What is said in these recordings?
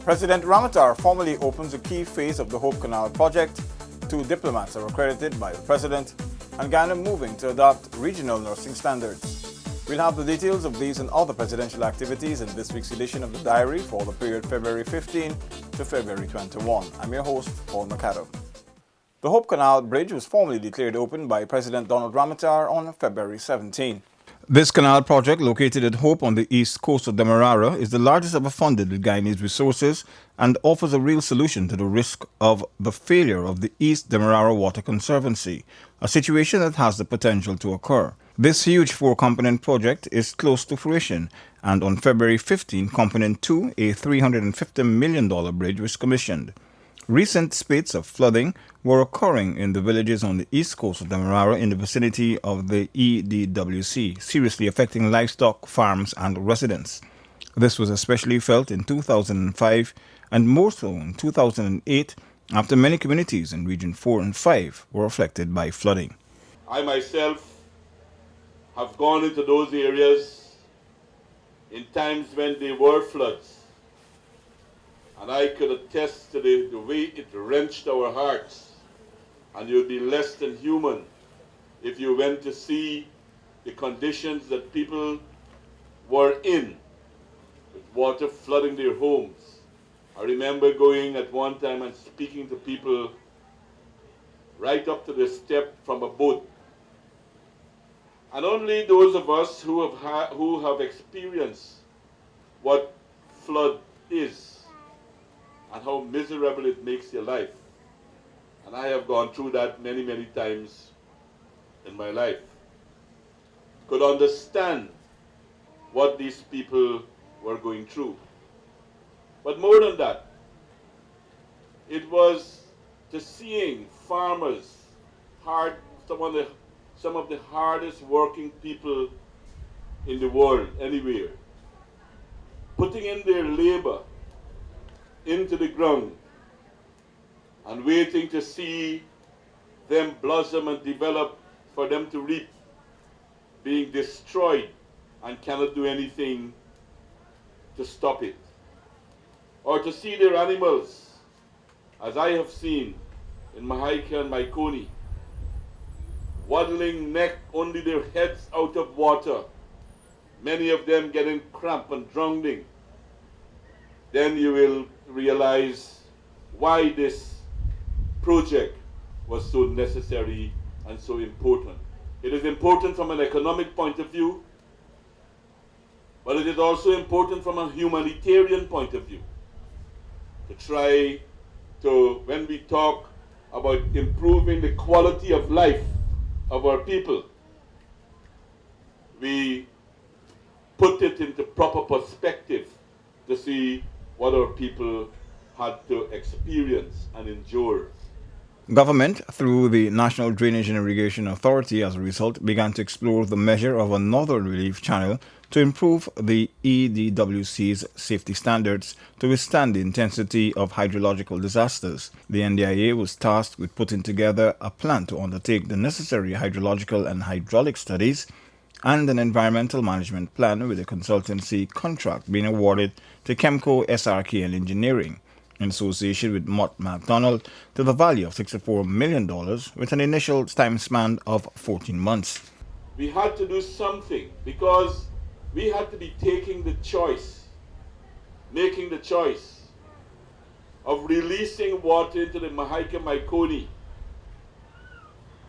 President Ramatar formally opens a key phase of the Hope Canal project. 2 diplomats are accredited by the President, and Ghana moving to adopt regional nursing standards. We'll have the details of these and other presidential activities in this week's edition of the Diary for the period February 15 to February 21. I'm your host, Paul McAdam. The Hope Canal Bridge was formally declared open by President Donald Ramatar on February 17. This canal project, located at Hope on the east coast of Demerara, is the largest ever funded with Guyanese resources and offers a real solution to the risk of the failure of the East Demerara Water Conservancy, a situation that has the potential to occur. This huge 4-component project is close to fruition, and on February 15, Component 2, a $350 million bridge, was commissioned. Recent spate of flooding were occurring in the villages on the east coast of Demerara in the vicinity of the EDWC, seriously affecting livestock, farms and residents. This was especially felt in 2005 and more so in 2008 after many communities in Region 4 and 5 were affected by flooding. I myself have gone into those areas in times when there were floods. And I could attest to the way it wrenched our hearts. And you'd be less than human if you went to see the conditions that people were in, with water flooding their homes. I remember going at one time and speaking to people right up to the step from a boat. And only those of us who have experienced what flood is and how miserable it makes your life. And I have gone through that many, many times in my life. Could understand what these people were going through. But more than that, it was to seeing farmers, some of the hardest working people in the world, anywhere, putting in their labor into the ground and waiting to see them blossom and develop for them to reap, being destroyed and cannot do anything to stop it. Or to see their animals, as I have seen in Mahaika and Maikoni, waddling neck, only their heads out of water, many of them getting cramp and drowning. Then you will realize why this project was so necessary and so important. It is important from an economic point of view, but it is also important from a humanitarian point of view. To try to, when we talk about improving the quality of life of our people, we put it into proper perspective to see what our people had to experience and endure. Government, through the National Drainage and Irrigation Authority, as a result, began to explore the measure of another relief channel to improve the EDWC's safety standards to withstand the intensity of hydrological disasters. The NDIA was tasked with putting together a plan to undertake the necessary hydrological and hydraulic studies and an environmental management plan, with a consultancy contract being awarded to Chemco SRK and Engineering in association with Mott MacDonald to the value of $64 million with an initial time span of 14 months. We had to do something because we had to be making the choice of releasing water into the Mahaika Maikoni,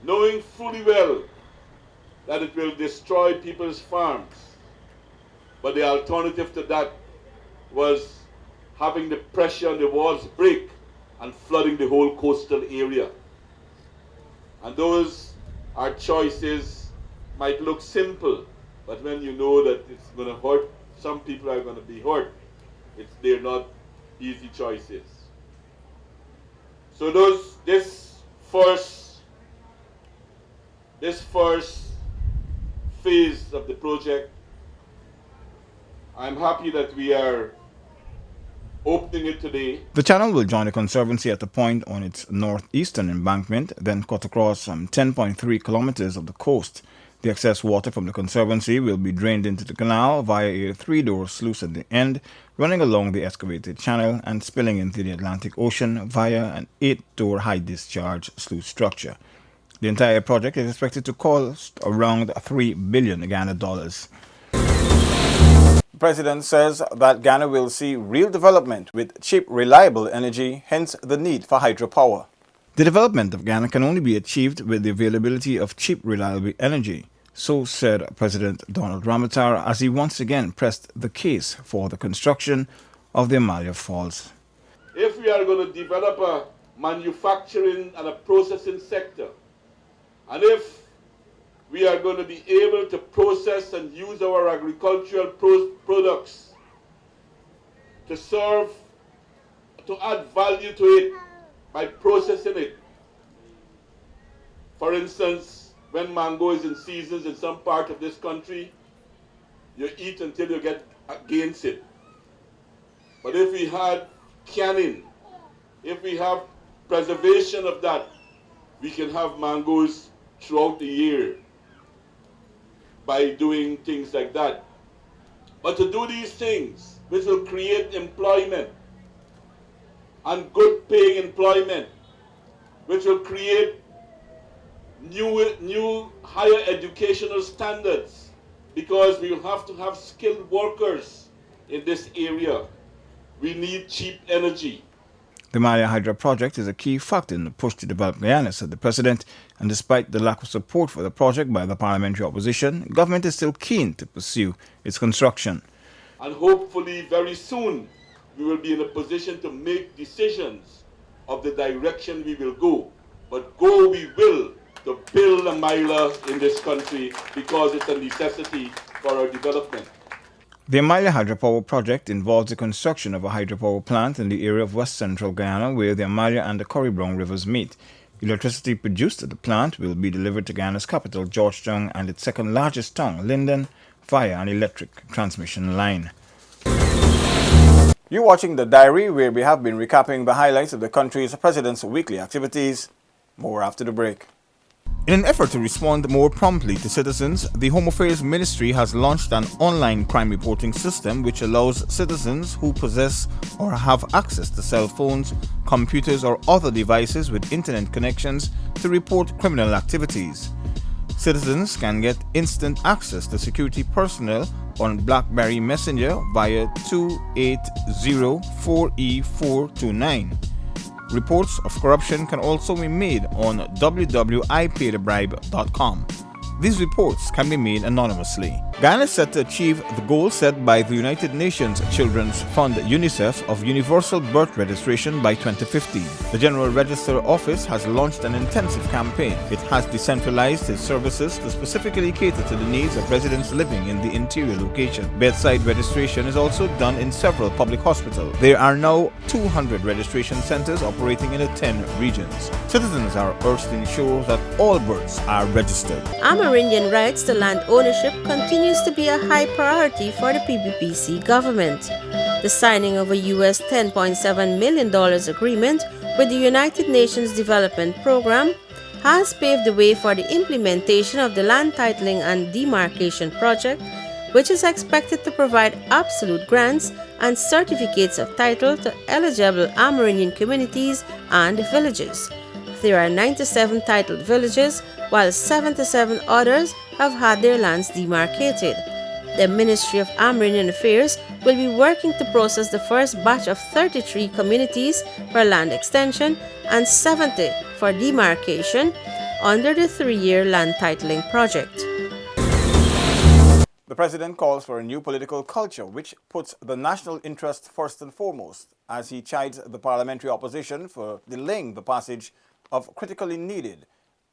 knowing fully well that it will destroy people's farms. But the alternative to that was having the pressure on the walls break and flooding the whole coastal area. And those are choices might look simple, but when you know that it's going to hurt, some people are going to be hurt. They're not easy choices. So this first phase of the project, I'm happy that we are opening it today. The channel will join the Conservancy at a point on its northeastern embankment, then cut across some 10.3 kilometers of the coast The excess water from the conservancy will be drained into the canal via a 3-door sluice at the end, running along the excavated channel and spilling into the Atlantic Ocean via an 8-door high discharge sluice structure. The entire project is expected to cost around $3 billion Ghana dollars. The president says that Ghana will see real development with cheap, reliable energy, hence the need for hydropower. The development of Ghana can only be achieved with the availability of cheap, reliable energy, so said President Donald Ramotar as he once again pressed the case for the construction of the Amalia Falls. If we are going to develop a manufacturing and a processing sector, and if we are going to be able to process and use our agricultural products to add value to it by processing it. For instance, when mango is in seasons in some part of this country, you eat until you get against it. But if we had canning, if we have preservation of that, we can have mangoes throughout the year by doing things like that. But to do these things, which will create employment and good paying employment, which will create new higher educational standards, because we will have to have skilled workers in this area. We need cheap energy. The Amalia Hydro project is a key factor in the push to develop Guyana, said the president, and despite the lack of support for the project by the parliamentary opposition, government is still keen to pursue its construction. And hopefully very soon we will be in a position to make decisions of the direction we will go. But go we will to build Amalia in this country because it's a necessity for our development. The Amalia Hydropower project involves the construction of a hydropower plant in the area of west central Guyana where the Amalia and the Corribrong rivers meet. Electricity produced at the plant will be delivered to Guyana's capital, Georgetown, and its second largest town, Linden, via an electric transmission line. You're watching The Diary, where we have been recapping the highlights of the country's president's weekly activities. More after the break. In an effort to respond more promptly to citizens, the Home Affairs Ministry has launched an online crime reporting system which allows citizens who possess or have access to cell phones, computers, or other devices with internet connections to report criminal activities. Citizens can get instant access to security personnel on BlackBerry Messenger via 280-4E429. Reports of corruption can also be made on www.ipaidthebribe.com. These reports can be made anonymously. Guyana is set to achieve the goal set by the United Nations Children's Fund UNICEF of universal birth registration by 2015. The General Register Office has launched an intensive campaign. It has decentralized its services to specifically cater to the needs of residents living in the interior location. Bedside registration is also done in several public hospitals. There are now 200 registration centers operating in 10 regions. Citizens are urged to ensure that all births are registered. Amerindian rights to land ownership continues to be a high priority for the PPPC government. The signing of a US $10.7 million agreement with the United Nations Development Program has paved the way for the implementation of the land titling and demarcation project, which is expected to provide absolute grants and certificates of title to eligible Amerindian communities and villages. There are 97 titled villages, while 77 others have had their lands demarcated. The Ministry of Amerindian Affairs will be working to process the first batch of 33 communities for land extension and 70 for demarcation under the 3-year land titling project. The president calls for a new political culture which puts the national interest first and foremost, as he chides the parliamentary opposition for delaying the passage of critically needed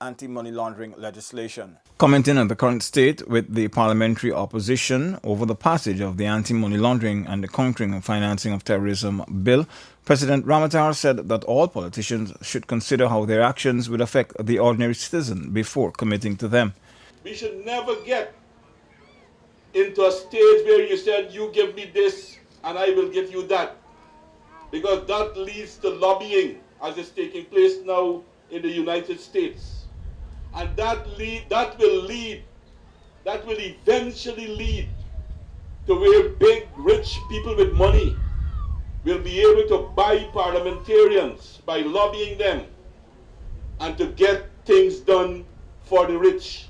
anti-money laundering legislation. Commenting on the current state with the parliamentary opposition over the passage of the anti-money laundering and the countering and financing of terrorism bill, President Ramotar said that all politicians should consider how their actions will affect the ordinary citizen before committing to them. We should never get into a stage where you said, you give me this and I will give you that, because that leads to lobbying as is taking place now in the United States. And that will lead that will eventually lead to where big, rich people with money will be able to buy parliamentarians by lobbying them and to get things done for the rich.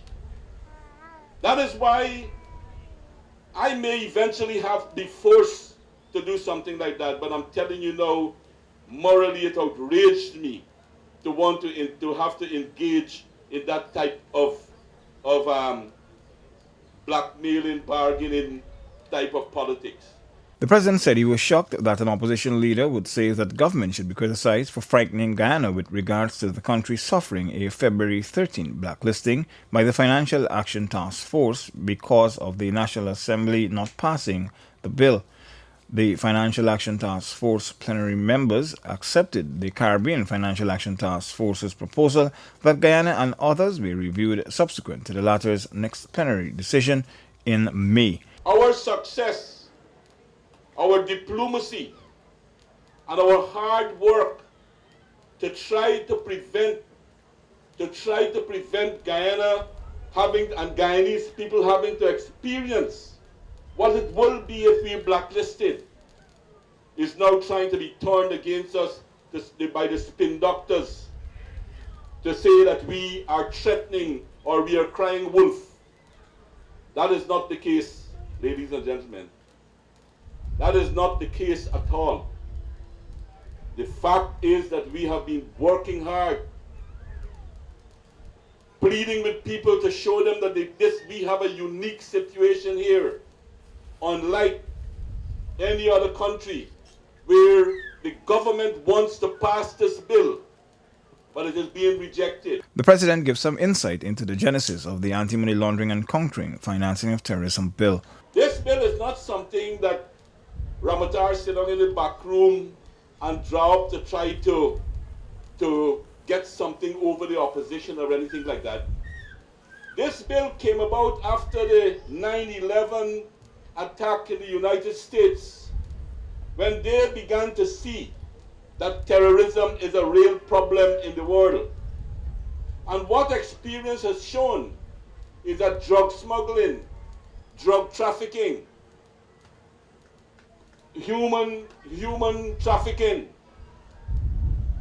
That is why I may eventually be forced to do something like that, but I'm telling you now, morally it outraged me to want to have to engage in that type of blackmailing, bargaining type of politics. The president said he was shocked that an opposition leader would say that government should be criticized for frightening Guyana with regards to the country suffering a February 13 blacklisting by the Financial Action Task Force because of the National Assembly not passing the bill. The Financial Action Task Force plenary members accepted the Caribbean Financial Action Task Force's proposal that Guyana and others be reviewed subsequent to the latter's next plenary decision in May. Our success, our diplomacy, and our hard work to try to prevent Guyana and Guyanese people having to experience what it will be if we are blacklisted is now trying to be turned against us by the spin doctors to say that we are threatening or we are crying wolf. That is not the case, ladies and gentlemen. That is not the case at all. The fact is that we have been working hard, pleading with people to show them that we have a unique situation here, unlike any other country where the government wants to pass this bill, but it is being rejected. The president gives some insight into the genesis of the Anti-Money Laundering and Countering Financing of Terrorism bill. This bill is not something that Ramatar sit down in the back room and draw up to try to get something over the opposition or anything like that. This bill came about after the 9/11 attack in the United States, when they began to see that terrorism is a real problem in the world. And what experience has shown is that drug smuggling, drug trafficking, human trafficking,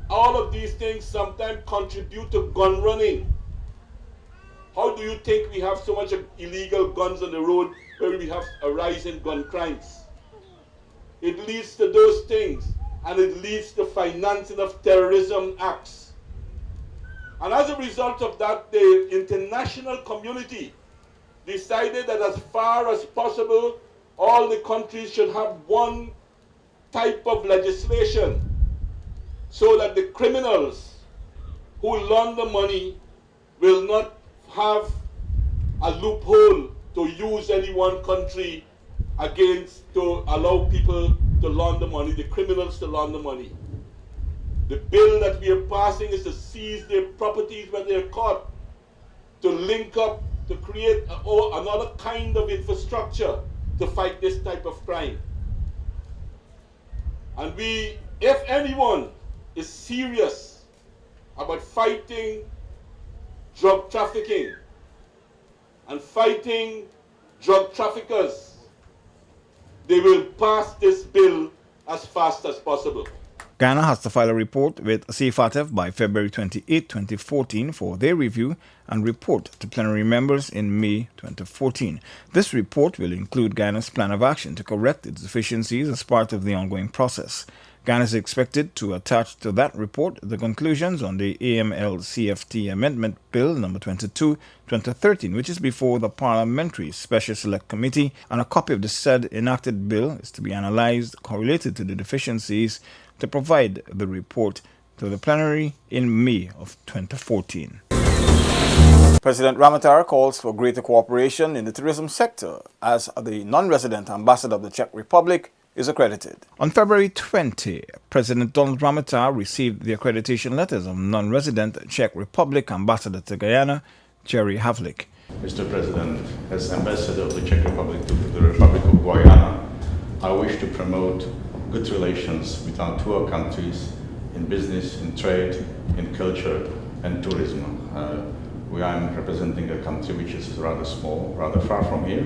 all of these things sometimes contribute to gun running. How do you think we have so much illegal guns on the road where we have a rise in gun crimes? It leads to those things, and it leads to financing of terrorism acts. And as a result of that, the international community decided that as far as possible, all the countries should have one type of legislation so that the criminals who launder money will not have a loophole to use any one country to allow people to launder money, the criminals to launder money. The bill that we are passing is to seize their properties when they are caught, to link up, to create another kind of infrastructure to fight this type of crime. And if anyone is serious about fighting drug trafficking and fighting drug traffickers, they will pass this bill as fast as possible. Guyana has to file a report with CFATF by February 28, 2014 for their review and report to plenary members in May 2014. This report will include Guyana's plan of action to correct its deficiencies as part of the ongoing process. Guyana is expected to attach to that report the conclusions on the AML-CFT Amendment Bill No. 22, 2013, which is before the Parliamentary Special Select Committee, and a copy of the said enacted bill is to be analysed correlated to the deficiencies to provide the report to the plenary in May of 2014. President Ramatar calls for greater cooperation in the tourism sector as the non-resident ambassador of the Czech Republic is accredited. On February 20, President Donald Ramatar received the accreditation letters of non-resident Czech Republic ambassador to Guyana, Jerry Havlik. Mr. President, as ambassador of the Czech Republic to the Republic of Guyana, I wish to promote good relations with our two countries in business, in trade, in culture and tourism. I'm representing a country which is rather small, rather far from here,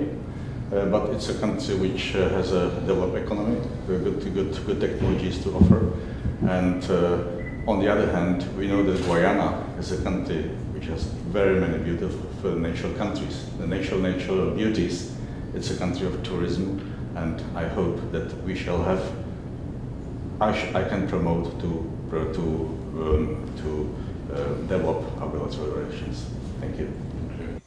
but it's a country which has a developed economy, good technologies to offer. And on the other hand, we know that Guyana is a country which has very many beautiful natural countries, the natural beauties. It's a country of tourism, and I hope that we shall have. I can promote to develop our bilateral relations. Thank you.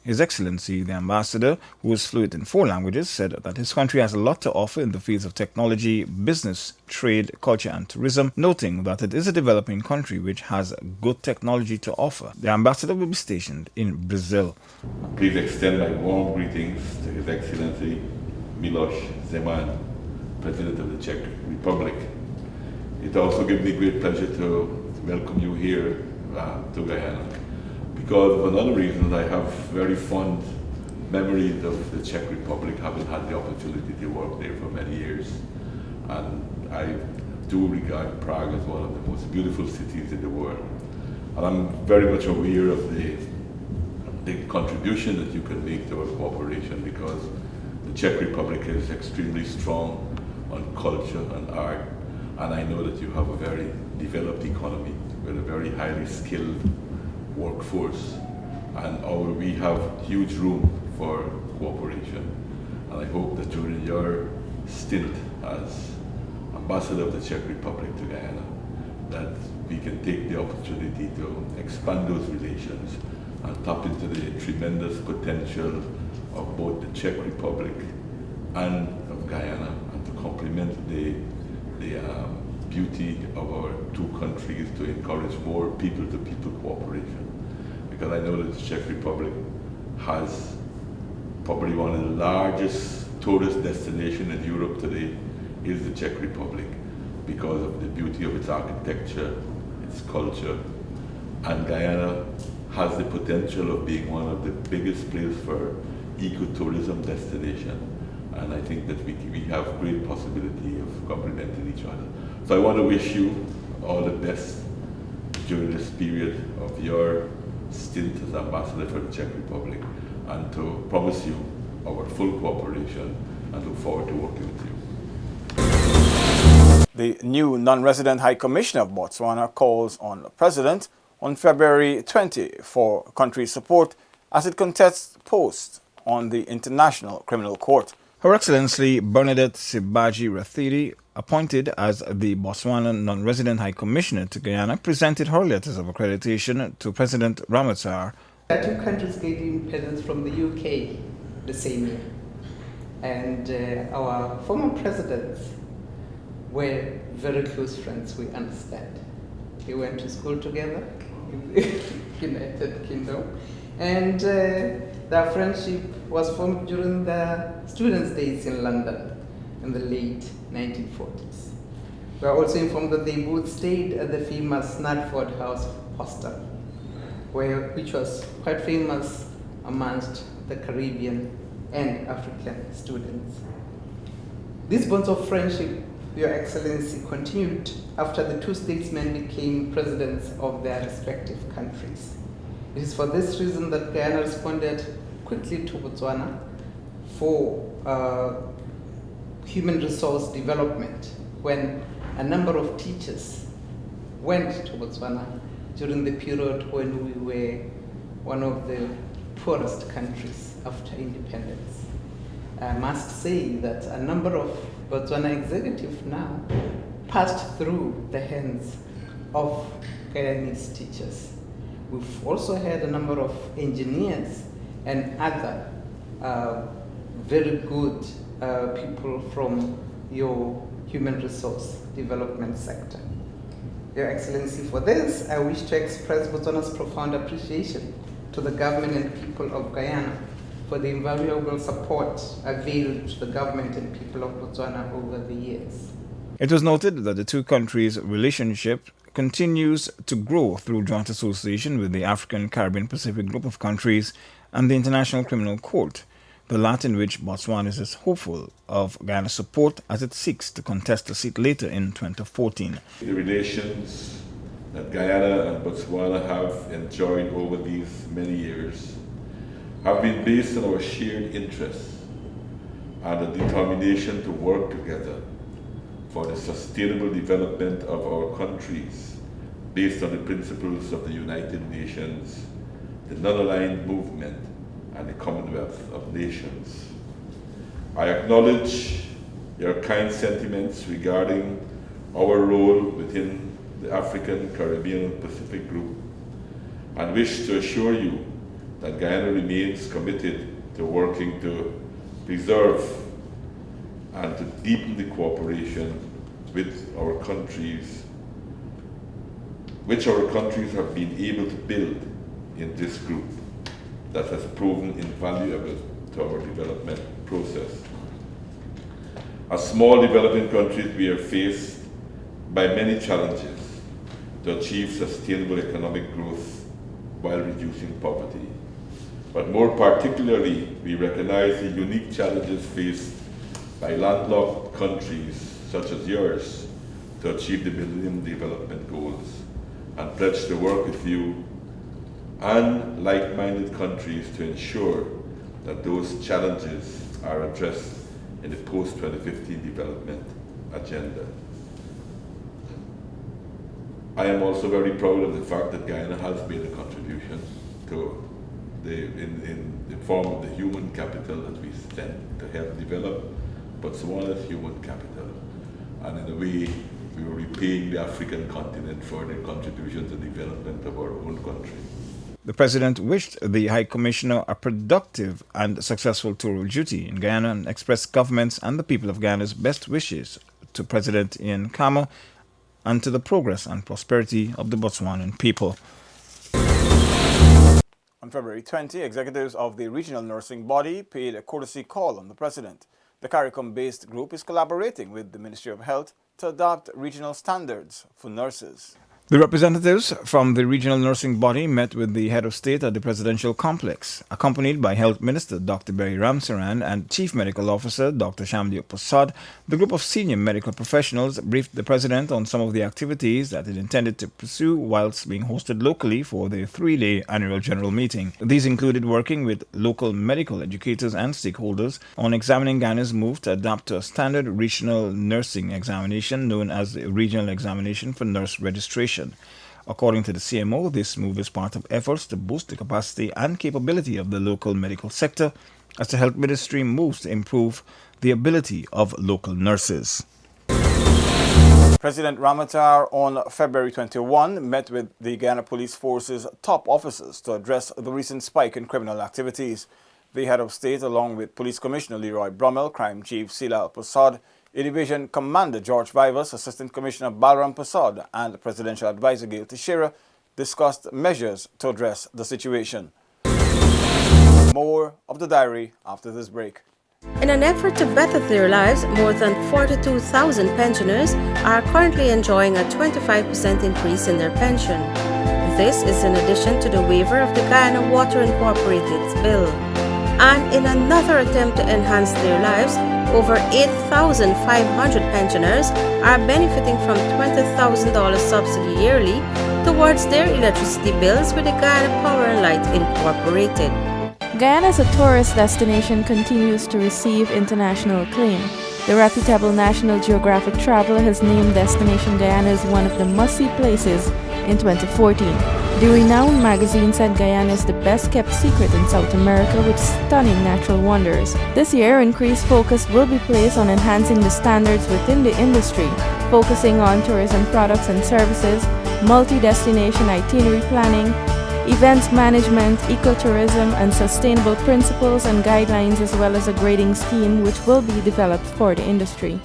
His Excellency, the Ambassador, who is fluent in 4 languages, said that his country has a lot to offer in the fields of technology, business, trade, culture and tourism, noting that it is a developing country which has good technology to offer. The Ambassador will be stationed in Brazil. Please extend my warm greetings to His Excellency Miloš Zeman, President of the Czech Republic. It also gives me great pleasure to welcome you here to Guyana. Because of another reason, I have very fond memories of the Czech Republic, having had the opportunity to work there for many years. And I do regard Prague as one of the most beautiful cities in the world. And I'm very much aware of the contribution that you can make to our cooperation, because the Czech Republic is extremely strong on culture and art. And I know that you have a very developed economy with a very highly skilled workforce, and we have huge room for cooperation. And I hope that during your stint as Ambassador of the Czech Republic to Guyana, that we can take the opportunity to expand those relations and tap into the tremendous potential of both the Czech Republic and of Guyana, and to complement the beauty of our 2 countries, to encourage more people-to-people cooperation. Because I know that the Czech Republic has probably one of the largest tourist destinations in Europe today is the Czech Republic, because of the beauty of its architecture, its culture. And Guyana has the potential of being one of the biggest places for ecotourism destination. And I think that we have great possibility of complementing each other. So I want to wish you all the best during this period of your stint as Ambassador for the Czech Republic, and to promise you our full cooperation and look forward to working with you. The new non-resident High Commissioner of Botswana calls on the President on February 20 for country support as it contests posts on the International Criminal Court. Her Excellency Bernadette Sibaji Rathiri, appointed as the Botswana non-resident High Commissioner to Guyana, presented her letters of accreditation to President Ramaphosa. 2 countries gave independence from the UK the same year. And our former presidents were very close friends, we understand. They went to school together in the United Kingdom. And their friendship was formed during the students' days in London in the late 1940s. We are also informed that they both stayed at the famous Snadford House hostel, which was quite famous amongst the Caribbean and African students. These bonds of friendship, Your Excellency, continued after the 2 statesmen became presidents of their respective countries. It is for this reason that Guyana responded quickly to Botswana for human resource development when a number of teachers went to Botswana during the period when we were one of the poorest countries after independence. I must say that a number of Botswana executives now passed through the hands of Guyanese teachers. We've also had a number of engineers and other very good people from your human resource development sector. Your Excellency, for this, I wish to express Botswana's profound appreciation to the government and people of Guyana for the invaluable support availed to the government and people of Botswana over the years. It was noted that the 2 countries' relationship continues to grow through joint association with the African, Caribbean, Pacific group of countries and the International Criminal Court, the latter in which Botswana is hopeful of Guyana's support as it seeks to contest a seat later in 2014. The relations that Guyana and Botswana have enjoyed over these many years have been based on our shared interests and a determination to work together for the sustainable development of our countries based on the principles of the United Nations, the Non-Aligned Movement, and the Commonwealth of Nations. I acknowledge your kind sentiments regarding our role within the African, Caribbean, and Pacific Group, and wish to assure you that Guyana remains committed to working to preserve and to deepen the cooperation with our countries, which our countries have been able to build in this group that has proven invaluable to our development process. As small developing countries, we are faced by many challenges to achieve sustainable economic growth while reducing poverty. But more particularly, we recognize the unique challenges faced by landlocked countries such as yours to achieve the Millennium Development Goals, and pledge to work with you and like-minded countries to ensure that those challenges are addressed in the post-2015 development agenda. I am also very proud of the fact that Guyana has made a contribution to in the form of the human capital that we spend to help develop Botswana's human capital. And in a way, we were repaying the African continent for their contribution to the development of our own country. The President wished the High Commissioner a productive and successful tour of duty in Guyana and expressed government's and the people of Guyana's best wishes to President Ian Khama and to the progress and prosperity of the Botswanan people. On February 20, executives of the regional nursing body paid a courtesy call on the President. The CARICOM-based group is collaborating with the Ministry of Health to adopt regional standards for nurses. The representatives from the regional nursing body met with the head of state at the presidential complex, accompanied by Health Minister Dr. Berry Ramsaran and Chief Medical Officer Dr. Shamdiok Prasad. The group of senior medical professionals briefed the president on some of the activities that it intended to pursue whilst being hosted locally for the 3-day annual general meeting. These included working with local medical educators and stakeholders on examining Guyana's move to adapt to a standard regional nursing examination known as the Regional Examination for Nurse Registration. According to the CMO, this move is part of efforts to boost the capacity and capability of the local medical sector as the Health Ministry moves to improve the ability of local nurses. President Ramatar on February 21 met with the Guyana Police Force's top officers to address the recent spike in criminal activities. The head of state, along with Police Commissioner Leroy Brummel, Crime Chief Sila Prasad, A-Division Commander George Vivas, Assistant Commissioner Balram Prasad, and Presidential Advisor Gail Teixeira discussed measures to address the situation. More of the diary after this break. In an effort to better their lives, more than 42,000 pensioners are currently enjoying a 25% increase in their pension. This is in addition to the waiver of the Guyana Water Incorporated's bill. And in another attempt to enhance their lives, over 8,500 pensioners are benefiting from $20,000 subsidy yearly towards their electricity bills with the Guyana Power and Light Incorporated. Guyana as a tourist destination continues to receive international acclaim. The reputable National Geographic Traveler has named Destination Guyana as one of the must-see places in 2014. The renowned magazine said Guyana is the best-kept secret in South America with stunning natural wonders. This year, increased focus will be placed on enhancing the standards within the industry, focusing on tourism products and services, multi-destination itinerary planning, events management, ecotourism, and sustainable principles and guidelines, as well as a grading scheme which will be developed for the industry.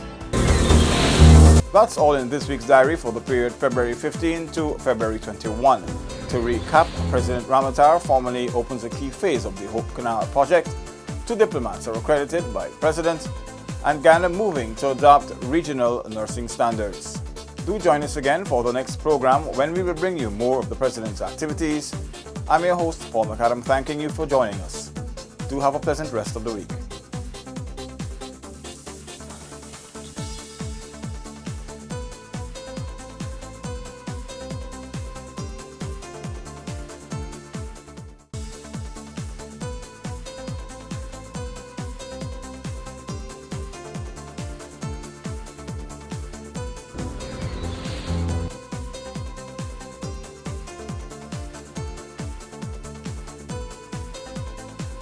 That's all in this week's diary for the period February 15 to February 21. To recap, President Ramatar formally opens a key phase of the Hope Canal project. 2 diplomats are accredited by the President, and Guyana moving to adopt regional nursing standards. Do join us again for the next program when we will bring you more of the President's activities. I'm your host, Paul McAdam, thanking you for joining us. Do have a pleasant rest of the week.